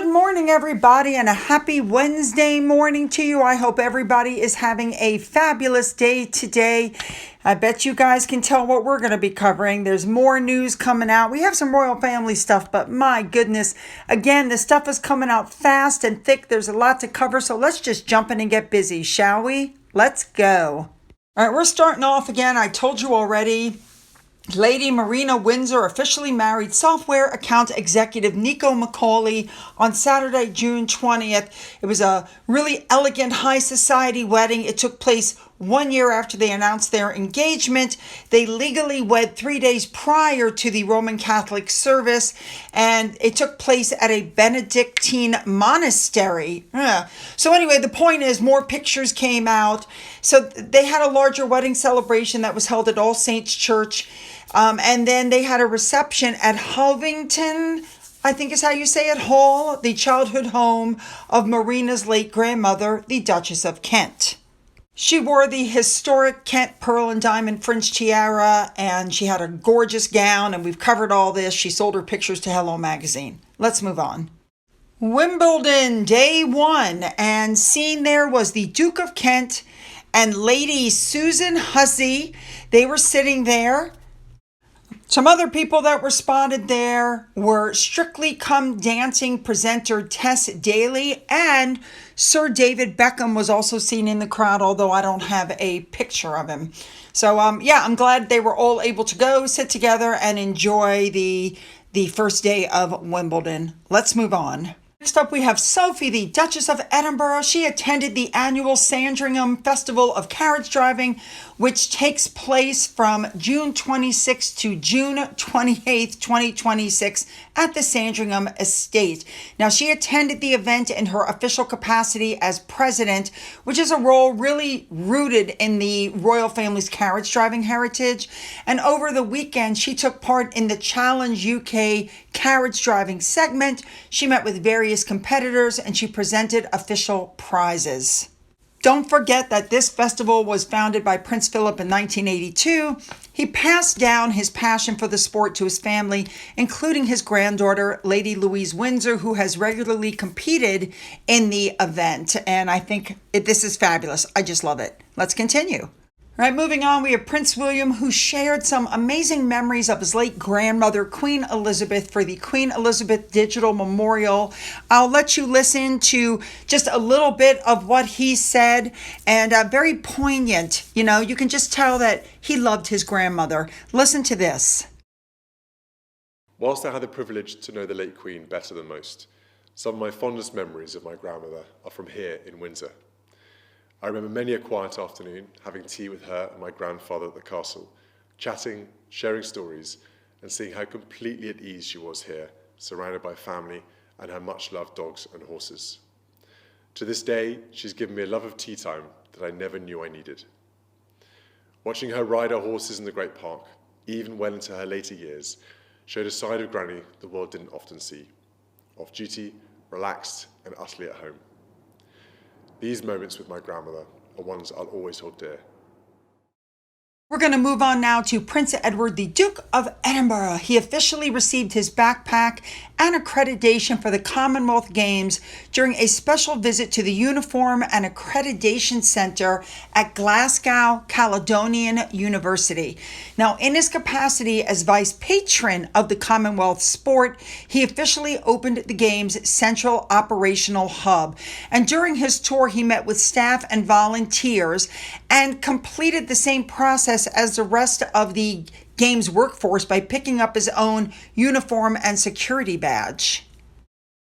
morning, everybody, and a happy Wednesday morning to you. I hope everybody is having a fabulous day today. I bet you guys can tell what we're going to be covering. There's more news coming out. We have some royal family stuff, but my goodness, again, the stuff is coming out fast and thick. There's a lot to cover, so let's just jump in and get busy, shall we? Let's go. All right, we're starting off again. I told you already. Lady Marina Windsor officially married software account executive Nico McCauley on Saturday, June 20th. It was a really elegant high society wedding. It took place 1 year after they announced their engagement. They legally wed 3 days prior to the Roman Catholic service, and it took place at a Benedictine monastery. So anyway, the point is more pictures came out. So they had a larger wedding celebration that was held at All Saints Church. And then they had a reception at Hovington, I think is how you say it, Hall, the childhood home of Marina's late grandmother, the Duchess of Kent. She wore the historic Kent pearl and diamond fringe tiara, and she had a gorgeous gown, and we've covered all this. She sold her pictures to Hello Magazine. Let's move on. Wimbledon, day one, and seen there was the Duke of Kent and Lady Susan Hussey. They were sitting there. Some other people that were spotted there were Strictly Come Dancing presenter Tess Daly, and Sir David Beckham was also seen in the crowd, although I don't have a picture of him. So, I'm glad they were all able to go, sit together, and enjoy the first day of Wimbledon. Let's move on. Next up, we have Sophie, the Duchess of Edinburgh. She attended the annual Sandringham Festival of Carriage Driving, which takes place from June 26 to June 28th, 2026 at the Sandringham Estate. Now, she attended the event in her official capacity as president, which is a role really rooted in the royal family's carriage driving heritage. And over the weekend, she took part in the Challenge UK carriage driving segment. She met with various competitors and she presented official prizes. Don't forget that this festival was founded by Prince Philip in 1982. He passed down his passion for the sport to his family, including his granddaughter, Lady Louise Windsor, who has regularly competed in the event. And I think this is fabulous. I just love it. Let's continue. All right, moving on, we have Prince William, who shared some amazing memories of his late grandmother, Queen Elizabeth, for the Queen Elizabeth Digital Memorial. I'll let you listen to just a little bit of what he said, and very poignant. You know, you can just tell that he loved his grandmother. Listen to this. Whilst I had the privilege to know the late Queen better than most, some of my fondest memories of my grandmother are from here in Windsor. I remember many a quiet afternoon having tea with her and my grandfather at the castle, chatting, sharing stories, and seeing how completely at ease she was here, surrounded by family and her much-loved dogs and horses. To this day, she's given me a love of tea time that I never knew I needed. Watching her ride her horses in the Great Park, even well into her later years, showed a side of Granny the world didn't often see. Off-duty, relaxed, and utterly at home. These moments with my grandmother are ones I'll always hold dear. We're going to move on now to Prince Edward, the Duke of Edinburgh. He officially received his backpack and accreditation for the Commonwealth Games during a special visit to the Uniform and Accreditation Centre at Glasgow Caledonian University. Now, in his capacity as vice patron of the Commonwealth sport, he officially opened the Games' central operational hub. And during his tour, he met with staff and volunteers and completed the same process as the rest of the Games workforce by picking up his own uniform and security badge.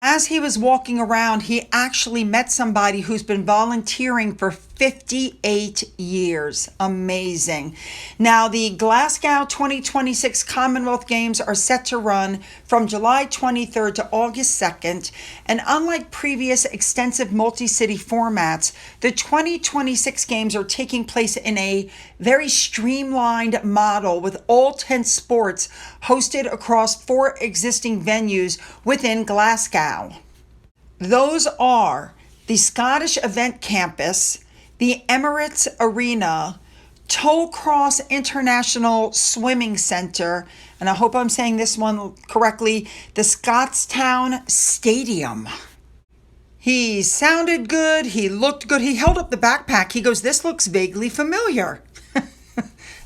As he was walking around, he actually met somebody who's been volunteering for 58 years. Amazing. Now, the Glasgow 2026 Commonwealth Games are set to run from July 23rd to August 2nd. And unlike previous extensive multi-city formats, the 2026 Games are taking place in a very streamlined model with all 10 sports hosted across 4 existing venues within Glasgow. Those are the Scottish Event Campus, the Emirates Arena, Tollcross International Swimming Center, and I hope I'm saying this one correctly, the Scottstown Stadium. He sounded good. He looked good. He held up the backpack. He goes, "This looks vaguely familiar."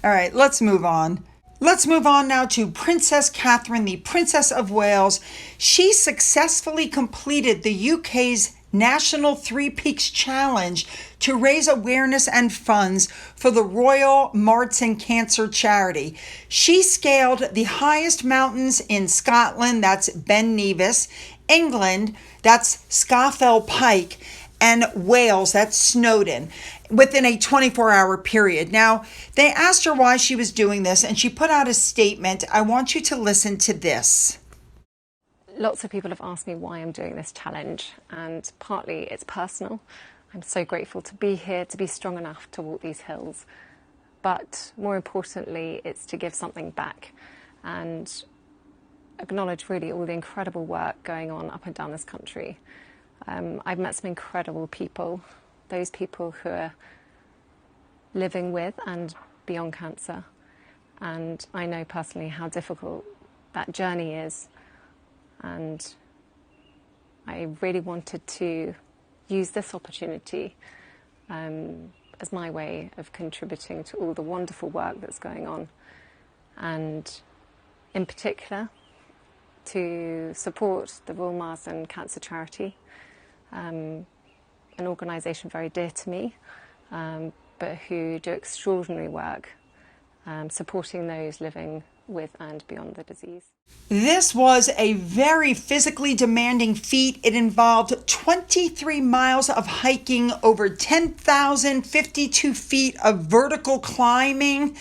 All right, let's move on. Let's move on now to Princess Catherine, the Princess of Wales. She successfully completed the UK's National Three Peaks Challenge to raise awareness and funds for the Royal Marsden Cancer Charity. She scaled the highest mountains in Scotland, that's Ben Nevis, England, that's Scafell Pike, and Wales, that's Snowdon, within a 24-hour period. Now, they asked her why she was doing this, and she put out a statement. I want you to listen to this. Lots of people have asked me why I'm doing this challenge, and partly it's personal. I'm so grateful to be here, to be strong enough to walk these hills. But more importantly, it's to give something back and acknowledge really all the incredible work going on up and down this country. I've met some incredible people, those people who are living with and beyond cancer. And I know personally how difficult that journey is. And I really wanted to use this opportunity as my way of contributing to all the wonderful work that's going on. And in particular, to support the Royal Marsden Cancer Charity, an organisation very dear to me, but who do extraordinary work supporting those living with and beyond the disease. This was a very physically demanding feat. It involved 23 miles of hiking, over 10,052 feet of vertical climbing.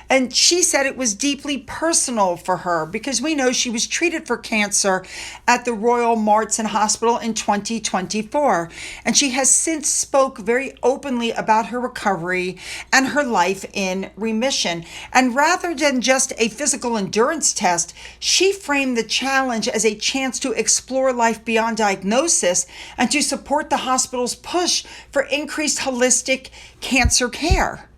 And she said it was deeply personal for her because we know she was treated for cancer at the Royal Marsden Hospital in 2024. And she has since spoke very openly about her recovery and her life in remission. And rather than just a physical endurance test, she framed the challenge as a chance to explore life beyond diagnosis and to support the hospital's push for increased holistic cancer care.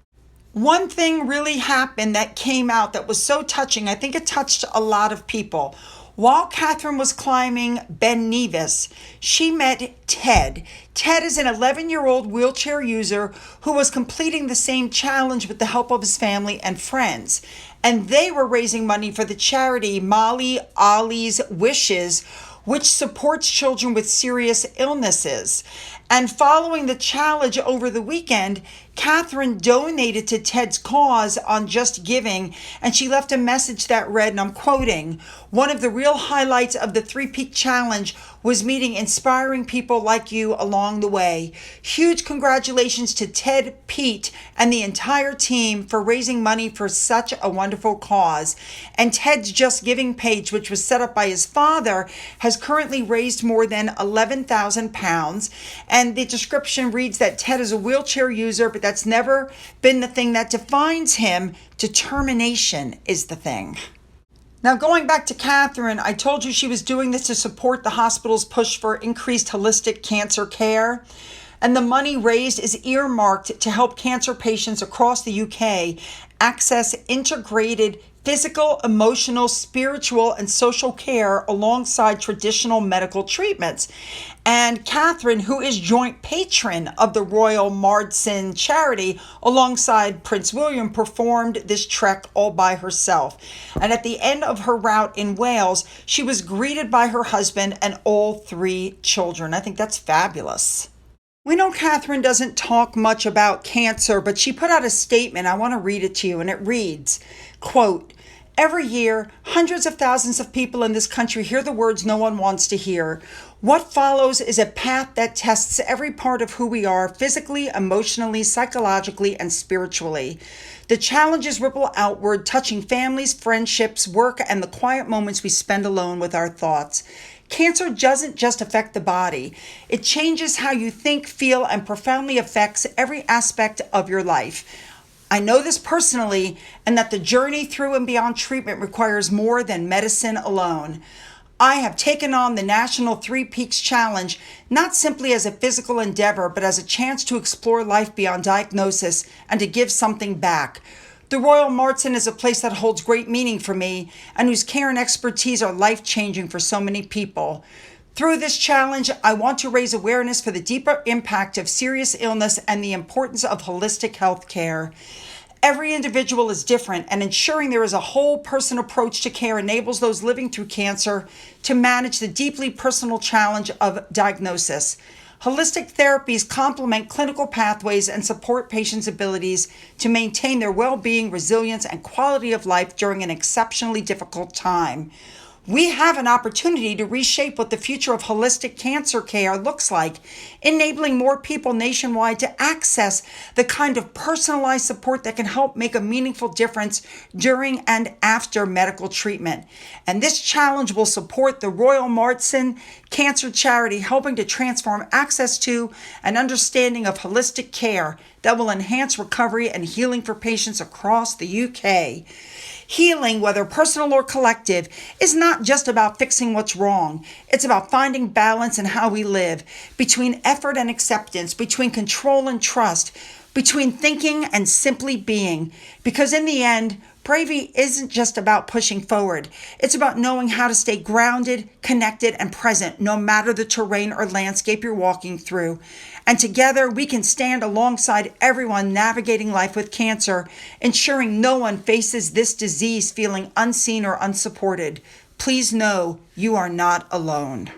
One thing really happened that came out that was so touching. I think it touched a lot of people. While Catherine was climbing Ben Nevis, she met Ted. Ted is an 11-year-old wheelchair user who was completing the same challenge with the help of his family and friends. And they were raising money for the charity Molly Ollie's Wishes, which supports children with serious illnesses. And following the challenge over the weekend, Catherine donated to Ted's cause on Just Giving, and she left a message that read, and I'm quoting, "One of the real highlights of the Three Peak Challenge was meeting inspiring people like you along the way. Huge congratulations to Ted, Pete, and the entire team for raising money for such a wonderful cause." And Ted's Just Giving page, which was set up by his father, has currently raised more than £11,000. And the description reads that Ted is a wheelchair user, but that's never been the thing that defines him. Determination is the thing. Now, going back to Catherine, I told you she was doing this to support the hospital's push for increased holistic cancer care. And the money raised is earmarked to help cancer patients across the UK access integrated physical, emotional, spiritual, and social care alongside traditional medical treatments. And Catherine, who is joint patron of the Royal Marsden Charity, alongside Prince William, performed this trek all by herself. And at the end of her route in Wales, she was greeted by her husband and all 3 children. I think that's fabulous. We know Catherine doesn't talk much about cancer, but she put out a statement. I want to read it to you, and it reads, quote, "Every year, hundreds of thousands of people in this country hear the words no one wants to hear. What follows is a path that tests every part of who we are, physically, emotionally, psychologically, and spiritually. The challenges ripple outward, touching families, friendships, work, and the quiet moments we spend alone with our thoughts. Cancer doesn't just affect the body. It changes how you think, feel, and profoundly affects every aspect of your life. I know this personally, and that the journey through and beyond treatment requires more than medicine alone. I have taken on the National Three Peaks Challenge not simply as a physical endeavor, but as a chance to explore life beyond diagnosis and to give something back. The Royal Marsden is a place that holds great meaning for me and whose care and expertise are life-changing for so many people. Through this challenge, I want to raise awareness for the deeper impact of serious illness and the importance of holistic health care. Every individual is different, and ensuring there is a whole person approach to care enables those living through cancer to manage the deeply personal challenge of diagnosis. Holistic therapies complement clinical pathways and support patients' abilities to maintain their well-being, resilience, and quality of life during an exceptionally difficult time. We have an opportunity to reshape what the future of holistic cancer care looks like, enabling more people nationwide to access the kind of personalized support that can help make a meaningful difference during and after medical treatment. And this challenge will support the Royal Marsden Cancer Charity, helping to transform access to and understanding of holistic care that will enhance recovery and healing for patients across the UK. Healing, whether personal or collective, is not just about fixing what's wrong. It's about finding balance in how we live, between effort and acceptance, between control and trust, between thinking and simply being. Because in the end, bravery isn't just about pushing forward. It's about knowing how to stay grounded, connected, and present, no matter the terrain or landscape you're walking through. And together, we can stand alongside everyone navigating life with cancer, ensuring no one faces this disease feeling unseen or unsupported. Please know you are not alone.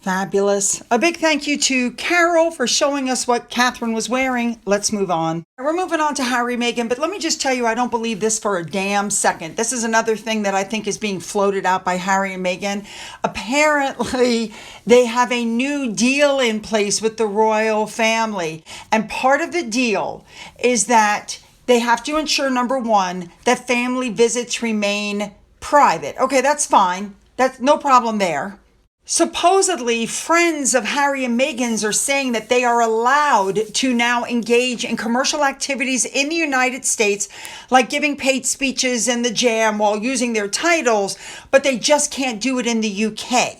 Fabulous. A big thank you to Carol for showing us what Catherine was wearing. Let's move on. We're moving on to Harry and Meghan, but let me just tell you, I don't believe this for a damn second. This is another thing that I think is being floated out by Harry and Meghan. Apparently, they have a new deal in place with the royal family. And part of the deal is that they have to ensure, number one, that family visits remain private. Okay, that's fine. That's no problem there. Supposedly, friends of Harry and Meghan's are saying that they are allowed to now engage in commercial activities in the United States, like giving paid speeches in the Jam while using their titles, but they just can't do it in the UK.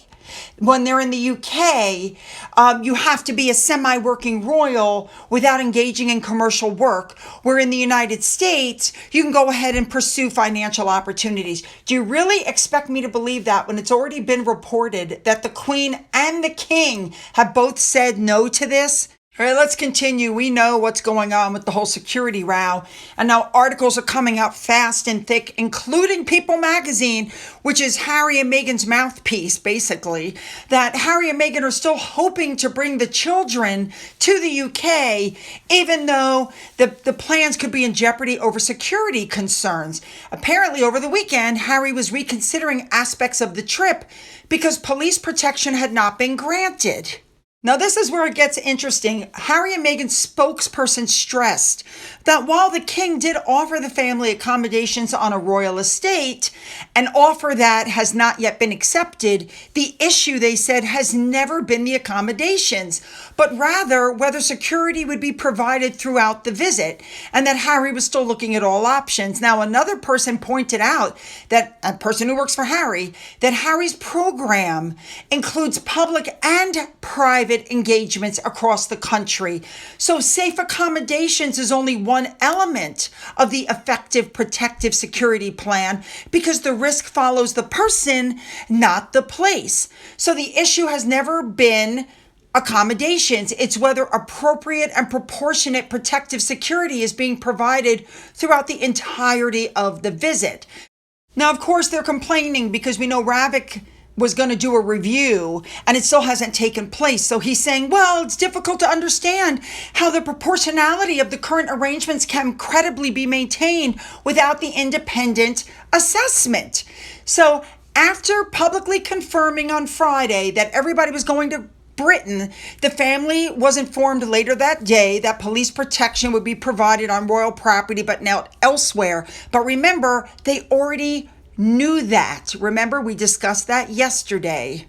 When they're in the UK, you have to be a semi-working royal without engaging in commercial work, where in the United States, you can go ahead and pursue financial opportunities. Do you really expect me to believe that when it's already been reported that the Queen and the King have both said no to this? All right, let's continue. We know what's going on with the whole security row. And now articles are coming out fast and thick, including People magazine, which is Harry and Meghan's mouthpiece, basically, that Harry and Meghan are still hoping to bring the children to the UK, even though the plans could be in jeopardy over security concerns. Apparently, over the weekend, Harry was reconsidering aspects of the trip because police protection had not been granted. Now, this is where it gets interesting. Harry and Meghan's spokesperson stressed that while the king did offer the family accommodations on a royal estate, an offer that has not yet been accepted, the issue, they said, has never been the accommodations, but rather whether security would be provided throughout the visit, and that Harry was still looking at all options. Now, another person pointed out, that a person who works for Harry, that Harry's program includes public and private engagements across the country. So safe accommodations is only one element of the effective protective security plan because the risk follows the person, not the place. So the issue has never been accommodations. It's whether appropriate and proportionate protective security is being provided throughout the entirety of the visit. Now, of course, they're complaining because we know Ravik was going to do a review and it still hasn't taken place. So he's saying, well, it's difficult to understand how the proportionality of the current arrangements can credibly be maintained without the independent assessment. So after publicly confirming on Friday that everybody was going to Britain, the family was informed later that day that police protection would be provided on royal property, but not elsewhere. But remember, they already knew that. Remember, we discussed that yesterday.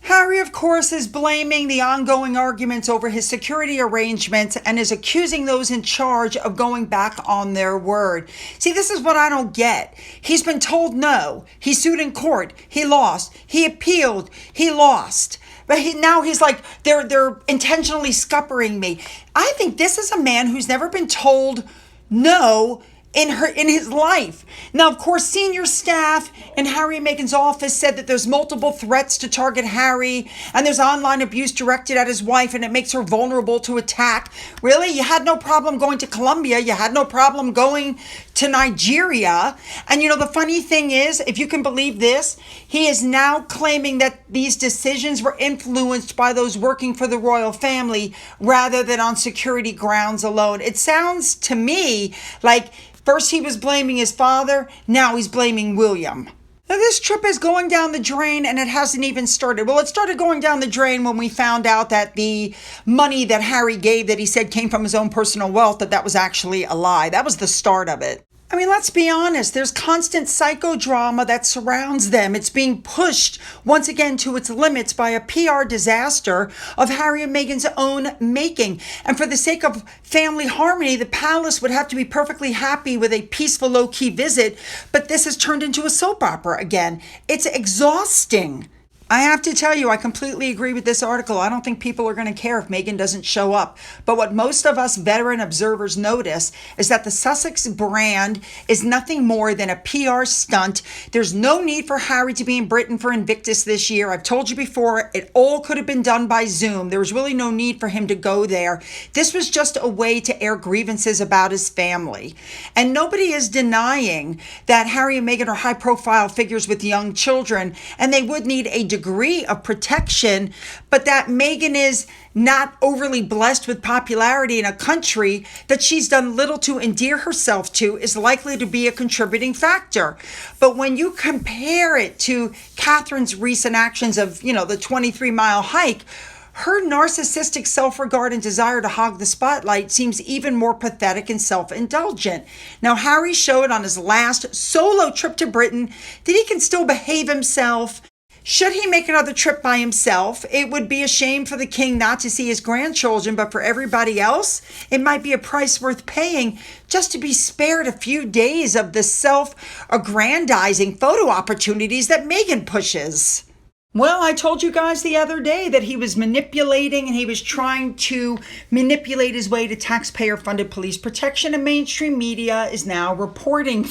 Harry, of course, is blaming the ongoing arguments over his security arrangements and is accusing those in charge of going back on their word. See, this is what I don't get. He's been told no. He sued in court. He lost. He appealed. He lost. But now he's like, they're intentionally scuppering me. I think this is a man who's never been told no in his life. Now, of course, senior staff in Harry and Meghan's office said that there's multiple threats to target Harry and there's online abuse directed at his wife and it makes her vulnerable to attack. Really? You had no problem going to Colombia. You had no problem going to Nigeria. And you know, the funny thing is, if you can believe this, he is now claiming that these decisions were influenced by those working for the royal family rather than on security grounds alone. It sounds to me like first he was blaming his father, now he's blaming William. Now this trip is going down the drain and it hasn't even started. Well, it started going down the drain when we found out that the money that Harry gave that he said came from his own personal wealth, that was actually a lie. That was the start of it. I mean, let's be honest. There's constant psychodrama that surrounds them. It's being pushed once again to its limits by a PR disaster of Harry and Meghan's own making. And for the sake of family harmony, the palace would have to be perfectly happy with a peaceful, low-key visit. But this has turned into a soap opera again. It's exhausting. I have to tell you, I completely agree with this article. I don't think people are going to care if Meghan doesn't show up. But what most of us veteran observers notice is that the Sussex brand is nothing more than a PR stunt. There's no need for Harry to be in Britain for Invictus this year. I've told you before, it all could have been done by Zoom. There was really no need for him to go there. This was just a way to air grievances about his family. And nobody is denying that Harry and Meghan are high-profile figures with young children, and they would need a degree of protection, but that Meghan is not overly blessed with popularity in a country that she's done little to endear herself to is likely to be a contributing factor. But when you compare it to Catherine's recent actions of, the 23-mile hike, her narcissistic self-regard and desire to hog the spotlight seems even more pathetic and self-indulgent. Now, Harry showed on his last solo trip to Britain that he can still behave himself. Should he make another trip by himself, it would be a shame for the king not to see his grandchildren, but for everybody else, it might be a price worth paying just to be spared a few days of the self-aggrandizing photo opportunities that Meghan pushes. Well, I told you guys the other day that he was manipulating and he was trying to manipulate his way to taxpayer-funded police protection, and mainstream media is now reporting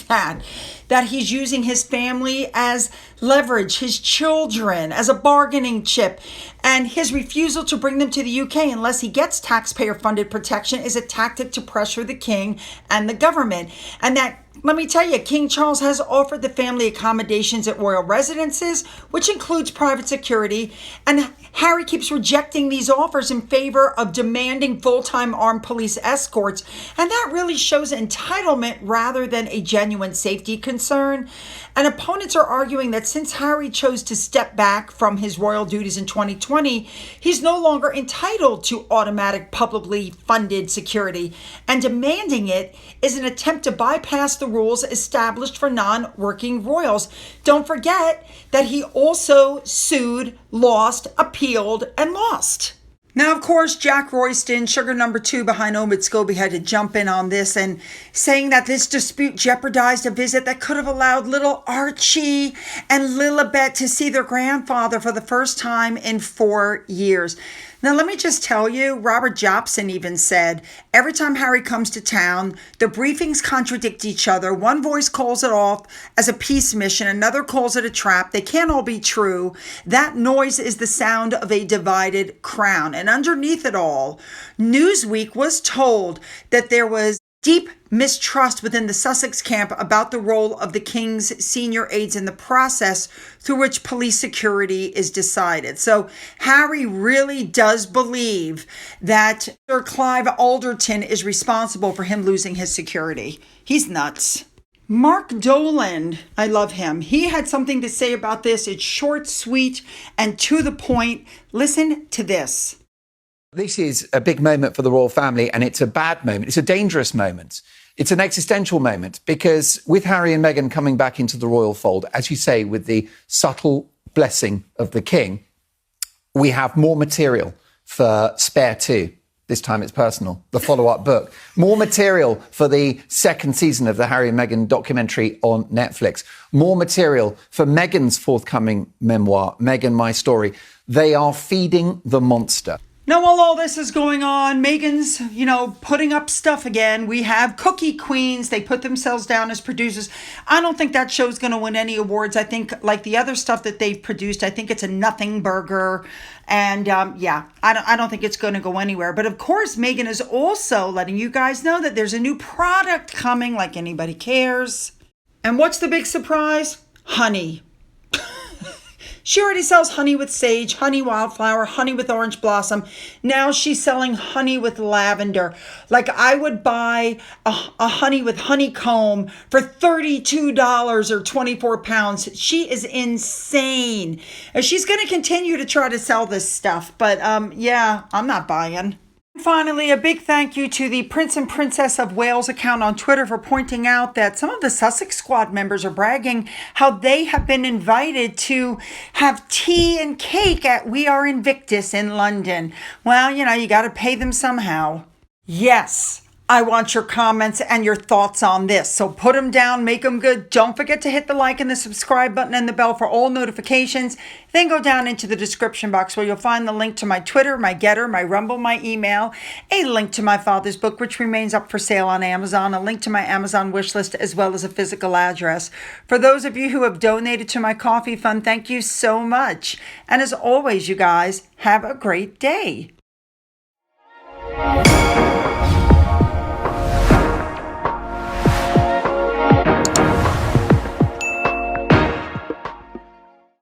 that he's using his family as leverage, his children as a bargaining chip, and his refusal to bring them to the UK unless he gets taxpayer-funded protection is a tactic to pressure the king and the government. And that, let me tell you, King Charles has offered the family accommodations at royal residences, which includes private security, and Harry keeps rejecting these offers in favor of demanding full-time armed police escorts, and that really shows entitlement rather than a genuine safety concern. And opponents are arguing that since Harry chose to step back from his royal duties in 2020, he's no longer entitled to automatic publicly funded security, and demanding it is an attempt to bypass the rules established for non-working royals. Don't forget that he also sued, lost, appealed, and lost. Now, of course, Jack Royston, sugar number 2 behind Omid Scobie, had to jump in on this and saying that this dispute jeopardized a visit that could have allowed little Archie and Lilibet to see their grandfather for the first time in 4 years. Now, let me just tell you, Robert Jobson even said, every time Harry comes to town, the briefings contradict each other. One voice calls it off as a peace mission. Another calls it a trap. They can't all be true. That noise is the sound of a divided crown. And underneath it all, Newsweek was told that there was deep mistrust within the Sussex camp about the role of the king's senior aides in the process through which police security is decided. So Harry really does believe that Sir Clive Alderton is responsible for him losing his security. He's nuts. Mark Dolan, I love him. He had something to say about this. It's short, sweet, and to the point. Listen to this. This is a big moment for the royal family, and it's a bad moment. It's a dangerous moment. It's an existential moment because with Harry and Meghan coming back into the royal fold, as you say, with the subtle blessing of the king, we have more material for Spare 2. This time it's personal, the follow-up book. More material for the second season of the Harry and Meghan documentary on Netflix. More material for Meghan's forthcoming memoir, Meghan, My Story. They are feeding the monster. Now, while all this is going on, Meghan's, putting up stuff again. We have Cookie Queens. They put themselves down as producers. I don't think that show's going to win any awards. I think, like the other stuff that they've produced, I think it's a nothing burger. And I don't think it's going to go anywhere. But of course, Meghan is also letting you guys know that there's a new product coming, like anybody cares. And what's the big surprise? Honey. She already sells honey with sage, honey wildflower, honey with orange blossom. Now she's selling honey with lavender. Like, I would buy a honey with honeycomb for $32 or 24 pounds. She is insane. And she's going to continue to try to sell this stuff. But I'm not buying. Finally, a big thank you to the Prince and Princess of Wales account on Twitter for pointing out that some of the Sussex Squad members are bragging how they have been invited to have tea and cake at We Are Invictus in London. Well, you got to pay them somehow. Yes, I want your comments and your thoughts on this. So put them down, make them good. Don't forget to hit the like and the subscribe button and the bell for all notifications. Then go down into the description box where you'll find the link to my Twitter, my Gettr, my Rumble, my email, a link to my father's book, which remains up for sale on Amazon, a link to my Amazon wish list, as well as a physical address. For those of you who have donated to my coffee fund, thank you so much. And as always, you guys, have a great day.